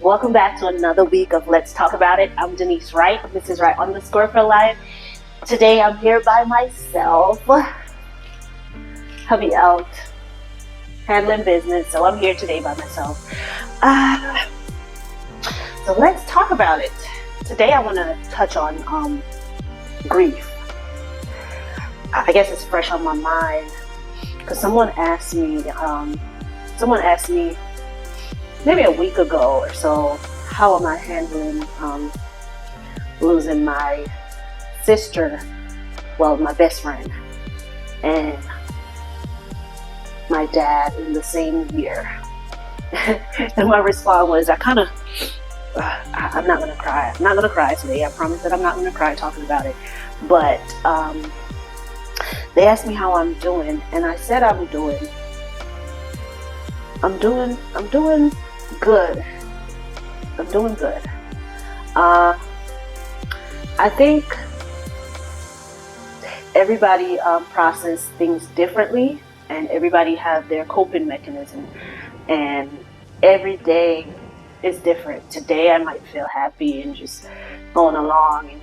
Welcome back to another week of Let's Talk About It. I'm Denise Wright, Mrs. Wright _for life. Today I'm here by myself. Hubby out handling business, so I'm here today by myself. So let's talk about it. Today I want to touch on grief. I guess it's fresh on my mind because someone asked me maybe a week ago or so, how am I handling losing my sister, well, my best friend, and my dad in the same year. And my response was, I'm not going to cry. I'm not going to cry today. I promise that I'm not going to cry talking about it. But they asked me how I'm doing, and I said I'm doing good. I'm doing good. I think everybody process things differently, and everybody have their coping mechanism, and every day is different. Today I might feel happy and just going along, and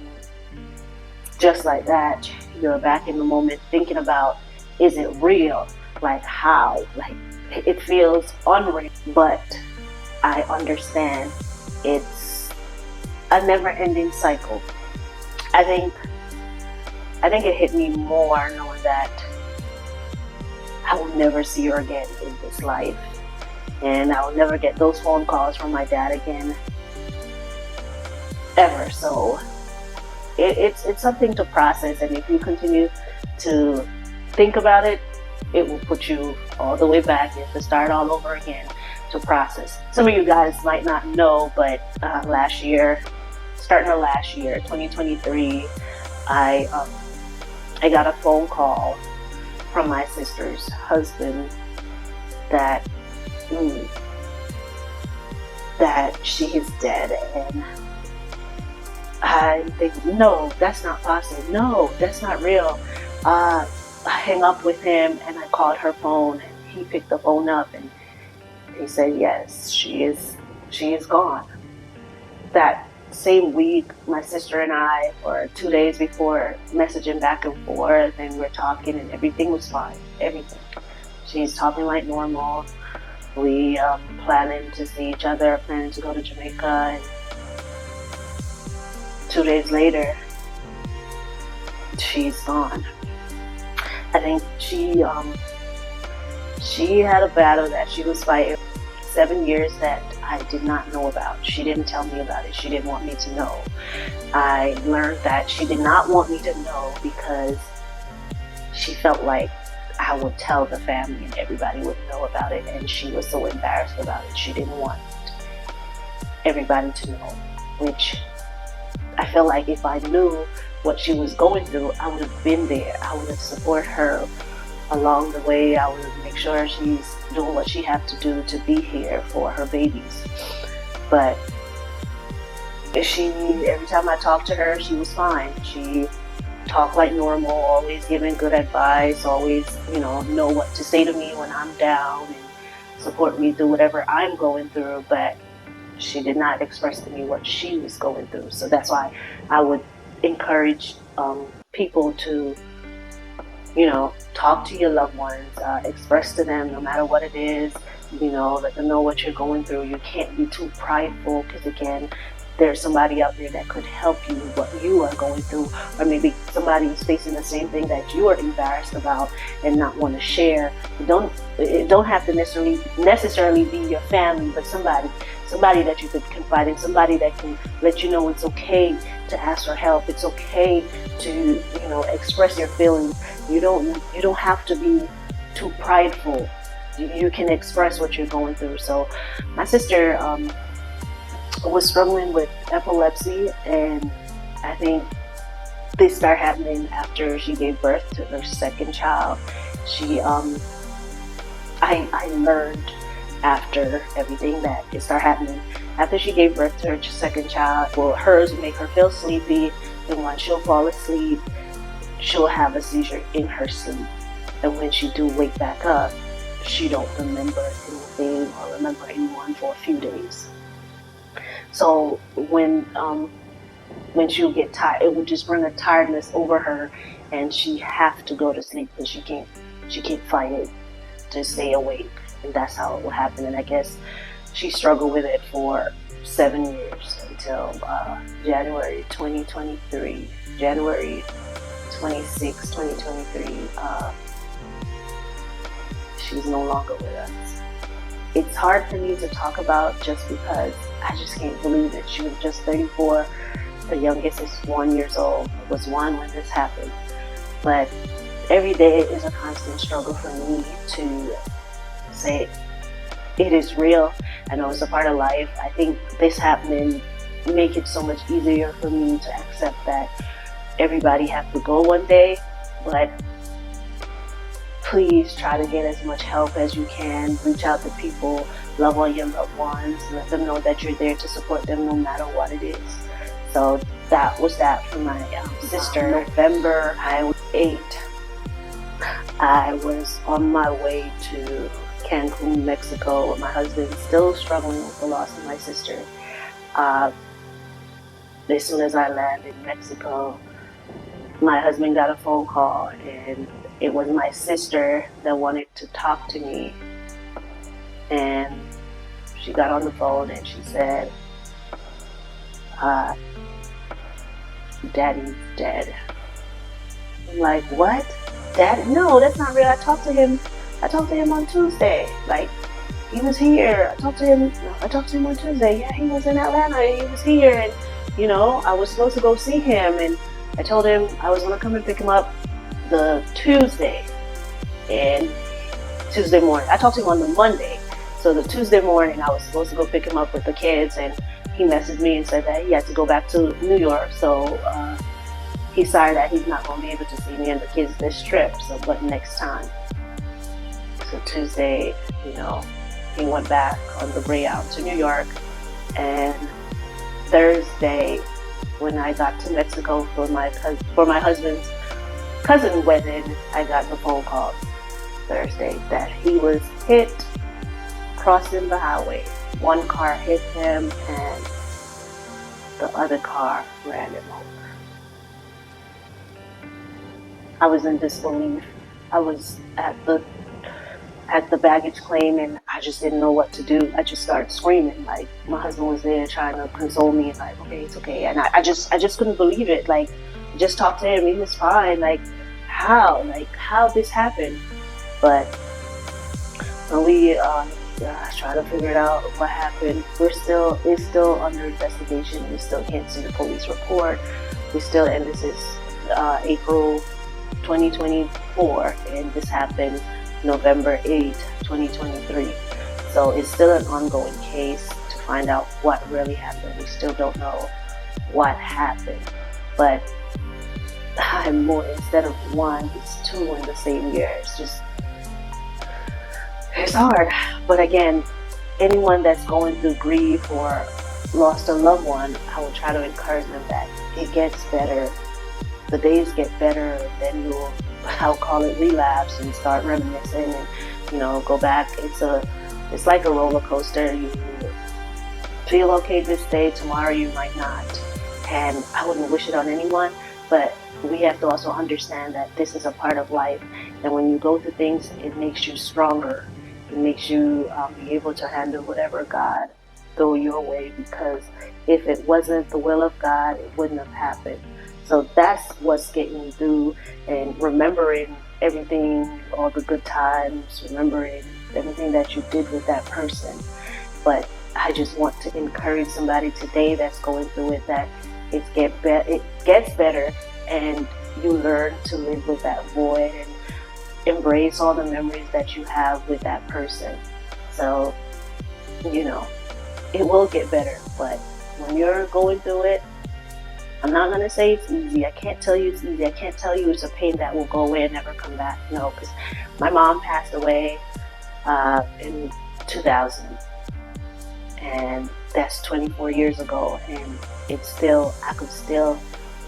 just like that, you're back in the moment thinking about, is it real? Like how? Like it feels unreal, but I understand it's a never-ending cycle. I think it hit me more knowing that I will never see her again in this life, and I will never get those phone calls from my dad again, ever. So it's something to process, and if you continue to think about it, it will put you all the way back. You have to start all over again to process. Some of you guys might not know, but starting last year, 2023, I got a phone call from my sister's husband that she is dead, and I think, no, that's not possible. No, that's not real. I hung up with him, and I called her phone, and he picked the phone up, and he said, yes, she is gone. That same week, my sister and I, or 2 days before, messaging back and forth, and we're talking, and everything was fine. Everything. She's talking like normal. We planning to see each other, planning to go to Jamaica, and 2 days later, she's gone. I think she had a battle that she was fighting 7 years that I did not know about. She didn't tell me about it. She didn't want me to know. I learned that she did not want me to know because she felt like I would tell the family and everybody would know about it, and she was so embarrassed about it. She didn't want everybody to know, which I feel like if I knew what she was going through, I would have been there. I would have supported her along the way. I would make sure she's doing what she has to do to be here for her babies. But every time I talked to her, she was fine. She talked like normal, always giving good advice, always, know what to say to me when I'm down and support me through whatever I'm going through. But she did not express to me what she was going through. So that's why I would encourage people to, talk to your loved ones, express to them no matter what it is, let them know what you're going through. You can't be too prideful, because again, there's somebody out there that could help you with what you are going through, or maybe somebody is facing the same thing that you are embarrassed about and not want to share. It don't have to necessarily be your family, but somebody that you could confide in, somebody that can let you know it's okay to ask for help. It's okay to express your feelings. You don't have to be too prideful. You can express what you're going through. So my sister was struggling with epilepsy, and I think this started happening after she gave birth to her second child. I learned after everything that it started happening after she gave birth to her second child. Well, hers would make her feel sleepy, and when she'll fall asleep, she'll have a seizure in her sleep. And when she do wake back up, she don't remember anything or remember anyone for a few days. So when she would get tired, it would just bring a tiredness over her, and she have to go to sleep because she can't fight it to stay awake, and that's how it will happen. And I guess she struggled with it for 7 years until January 2023, January 26, 2023. She's no longer with us. It's hard for me to talk about just because I just can't believe it. She was just 34. The youngest is 1 year old. It was one when this happened. But every day is a constant struggle for me to say it is real. I know it's a part of life. I think this happening make it so much easier for me to accept that everybody have to go one day. But please try to get as much help as you can. Reach out to people, love on your loved ones, let them know that you're there to support them no matter what it is. So that was that for my sister. November 8, I was on my way to Cancun, Mexico with my husband, still struggling with the loss of my sister. As soon as I landed in Mexico, my husband got a phone call, and it was my sister that wanted to talk to me. And she got on the phone and she said, Daddy's dead. I'm like, what? Dad? No, that's not real. I talked to him on Tuesday. Like, he was here. I talked to him on Tuesday. Yeah, he was in Atlanta. He was here. And, I was supposed to go see him. And I told him I was going to come and pick him up the Tuesday. And Tuesday morning. I talked to him on the Monday. So the Tuesday morning, I was supposed to go pick him up with the kids. And he messaged me and said that he had to go back to New York. So he's sorry that he's not going to be able to see me and the kids this trip. So, but next time. So Tuesday, he went back on the way out to New York. And Thursday, when I got to Mexico for my husband's cousin wedding, I got the phone call Thursday that he was hit crossing the highway. One car hit him and the other car ran him over. I was in disbelief. I was at the baggage claim and I just didn't know what to do. I just started screaming. Like, my husband was there trying to console me and like, okay, it's okay. And I just couldn't believe it. Like, just talked to him, he was fine. Like, how this happened? But when we try to figure it out what happened, it's still under investigation. We still can't see the police report. And this is April 2024, and this happened November 8, 2023. So it's still an ongoing case to find out what really happened. We still don't know what happened. But I'm more, instead of one, it's two in the same year. It's hard. But again, anyone that's going through grief or lost a loved one, I will try to encourage them that it gets better. The days get better, then I'll call it relapse and start reminiscing and, go back. It's like a roller coaster. You feel okay this day, tomorrow you might not. And I wouldn't wish it on anyone, but we have to also understand that this is a part of life. And when you go through things, it makes you stronger. It makes you be able to handle whatever God throw your way, because if it wasn't the will of God, it wouldn't have happened. So that's what's getting me through, and remembering everything, all the good times, remembering everything that you did with that person. But I just want to encourage somebody today that's going through it that it gets better, and you learn to live with that void and embrace all the memories that you have with that person. So, it will get better, but when you're going through it, I'm not going to say it's easy. I can't tell you it's easy. I can't tell you it's a pain that will go away and never come back. No, because my mom passed away in 2000. And that's 24 years ago. And I could still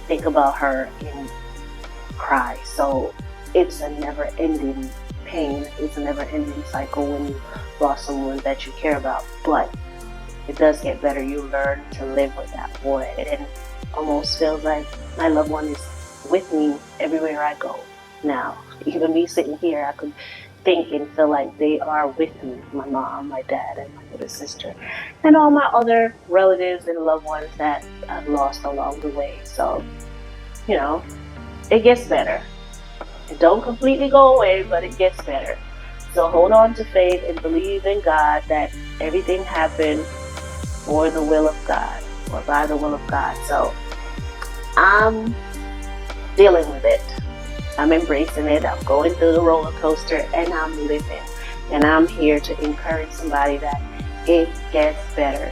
think about her and cry. So it's a never-ending pain. It's a never-ending cycle when you lost someone that you care about. But it does get better. You learn to live with that void. And almost feels like my loved one is with me everywhere I go now. Even me sitting here, I could think and feel like they are with me. My mom, my dad, and my little sister, and all my other relatives and loved ones that I've lost along the way. So, you know, it gets better. It don't completely go away, but it gets better. So hold on to faith and believe in God that everything happened for the will of God or by the will of God. So I'm dealing with it. I'm embracing it. I'm going through the roller coaster and I'm living. And I'm here to encourage somebody that it gets better.